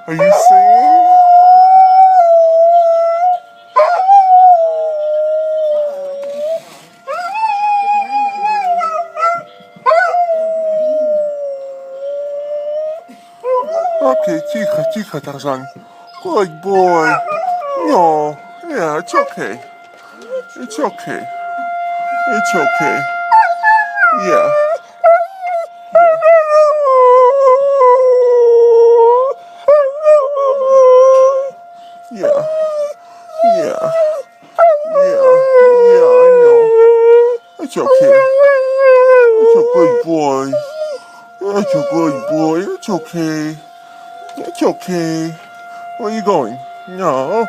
Are you singing? Okay, тихо, Tarzan. Good boy. No, yeah, it's okay. It's okay. It's okay. Yeah. Yeah. Yeah. Yeah, I know. It's okay. It's a good boy. It's a good boy. It's okay. It's okay. Where are you going? No.